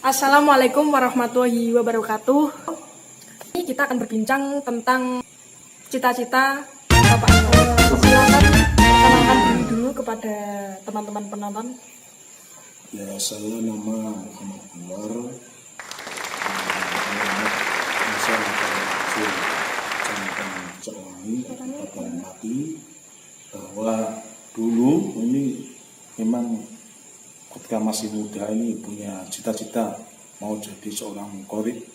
Assalamualaikum warahmatullahi wabarakatuh. Ini kita akan berbincang tentang cita-cita Bapak Anwar. Silakan perkenalkan diri dulu kepada teman-teman penonton. Ya, saya nama Muhammad Anwar. Kecamatan Cewangi, Kabupaten Pati. Bahwa dulu ini memang ketika masih muda ini punya cita-cita mau jadi seorang korib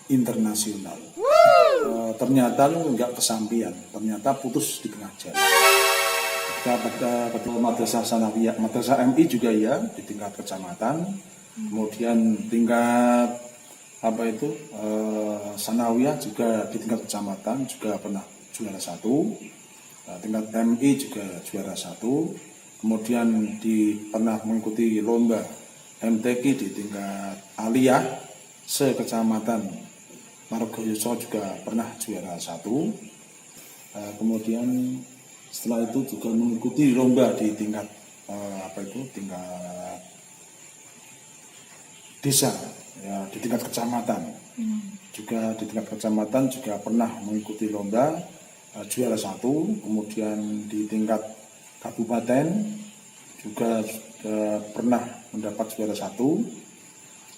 internasional. Ternyata nggak kesampaian, ternyata putus di tengah jalan. Pada madrasah sanawiyah, madrasah MI juga ya di tingkat kecamatan, kemudian tingkat sanawiyah juga di tingkat kecamatan juga pernah juara 1, tingkat MI juga juara 1. Kemudian pernah mengikuti lomba MTQ di tingkat aliyah sekecamatan Margoyoso juga pernah juara 1. Kemudian setelah itu juga mengikuti lomba di tingkat tingkat desa ya, di tingkat kecamatan. Juga di tingkat kecamatan juga pernah mengikuti lomba juara 1. Kemudian di tingkat kabupaten juga pernah mendapat juara 1.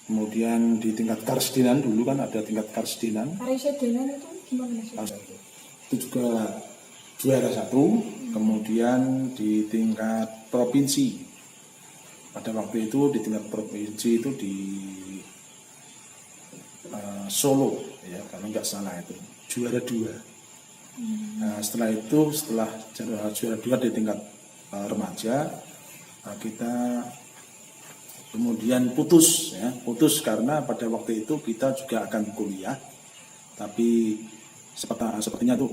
Kemudian di tingkat Karsdinan, dulu kan ada tingkat Karsdinan. Karsdinan itu gimana sih? Itu juga juara 1. Kemudian di tingkat provinsi, pada waktu itu di tingkat provinsi itu di Solo ya, kalau nggak salah itu juara 2. Nah, setelah juara 2 di tingkat remaja, kita kemudian putus karena pada waktu itu kita juga akan kuliah, tapi sepertinya tuh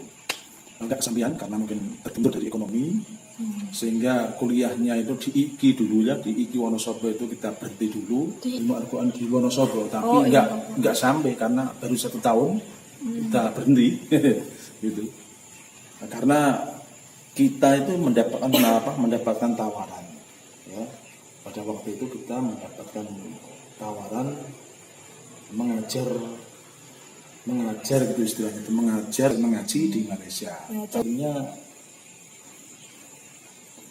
nggak kesampaian karena mungkin terbentur dari ekonomi, sehingga kuliahnya itu di IKI dulu ya, di IKI Wonosobo itu kita berhenti dulu di Al-Quran di Wonosobo, tapi nggak sampai karena baru 1 tahun kita berhenti gitu. Nah, karena kita itu mendapatkan tawaran ya. Pada waktu itu kita mendapatkan tawaran mengajar gitu istilahnya, itu mengaji di Malaysia. Artinya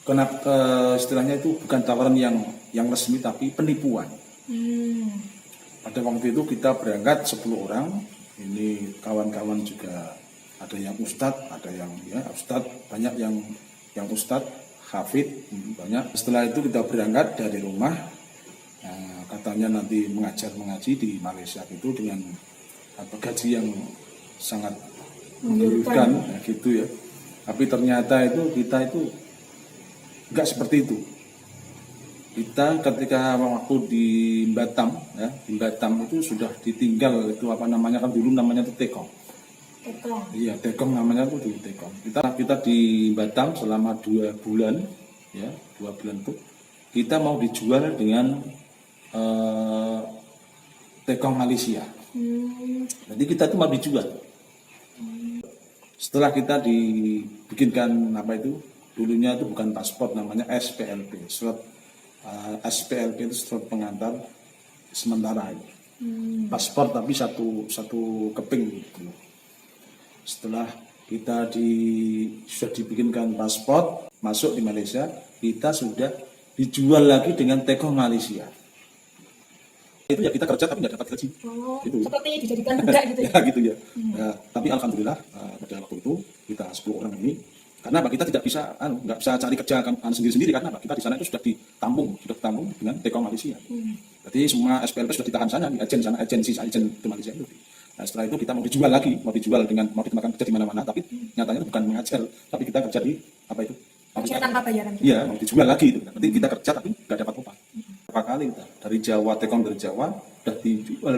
kenapa istilahnya itu bukan tawaran yang resmi tapi penipuan. Pada waktu itu kita berangkat 10 orang, ini kawan-kawan juga ada yang ustadz, ada yang ustadz, banyak yang ustadz, hafid, banyak. Setelah itu kita berangkat dari rumah, katanya nanti mengaji di Malaysia itu dengan gaji yang sangat menggiurkan gitu ya. Tapi ternyata kita itu enggak seperti itu. Kita ketika waktu di Batam itu sudah ditinggal itu kan dulu namanya itu Tekong. Iya, Tekong namanya tuh di Tekong. Kita di Batam selama 2 bulan ya, 2 bulan itu kita mau dijual dengan Tekong Malaysia. Jadi kita itu mau dijual. Setelah kita dibikinkan dulunya itu bukan paspor, namanya SPLP, surat SPLP itu surat pengantar sementara itu. Paspor tapi satu keping gitu. Setelah kita sudah dibikinkan paspor, masuk di Malaysia, kita sudah dijual lagi dengan Tekong Malaysia. Itu ya kita kerja tapi nggak dapat gaji. Gitu. Seperti dijadikan budak gitu ya? Ya gitu ya. Tapi alhamdulillah pada waktu itu kita 10 orang ini, karena kita tidak bisa nggak bisa cari kerja sendiri-sendiri, karena kita di sana itu sudah ditampung dengan Tekong Malaysia. Jadi semua SPLP sudah ditahan sana, di agensi di Malaysia itu. Nah, setelah itu kita mau dijual dikenakan kerja di mana-mana, tapi nyatanya bukan mengajar, tapi kita kerja di Kerja tanpa bayaran. Iya, mau dijual lagi itu. Nanti kita kerja tapi nggak dapat upah. Berapa kali kita dari Jawa, Tekong dari Jawa sudah dijual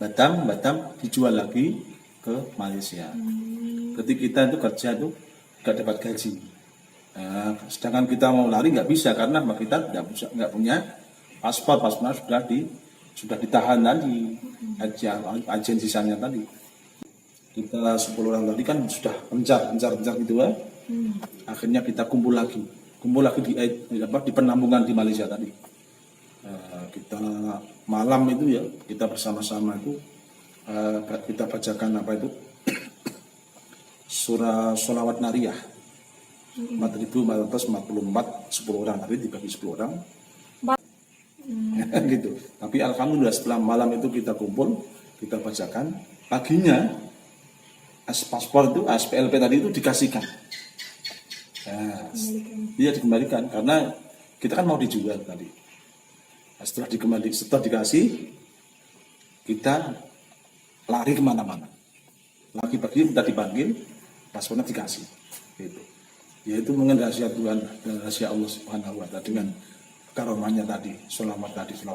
Batam dijual lagi ke Malaysia. Berarti kita itu kerja itu nggak dapat gaji. Nah, sedangkan kita mau lari nggak bisa karena kita nggak punya paspor sudah ditahan tadi agensi sana tadi. Kita 10 orang tadi kan sudah pencar gitu ya. Akhirnya kita kumpul lagi di penampungan di Malaysia tadi. kita malam itu ya, kita bersama-sama itu kita bacakan apa itu surah sholawat nariyah 4.444, 10 orang tadi dibagi 10 orang. Gitu. Tapi alhamdulillah setelah malam itu kita kumpul, kita bacakan, paginya paspor itu, SPLP tadi itu dikasihkan. Nah, dia dikembalikan karena kita kan mau dijual tadi. Nah, setelah dikasih, kita lari kemana-mana. Lagi pagi kita dipanggil, paspornya dikasih. Gitu. Yaitu mengenai rahasia Tuhan dan rahasia Allah Subhanahu wa Ta'ala dengan karomahnya tadi, sholawat tadi, sholawat.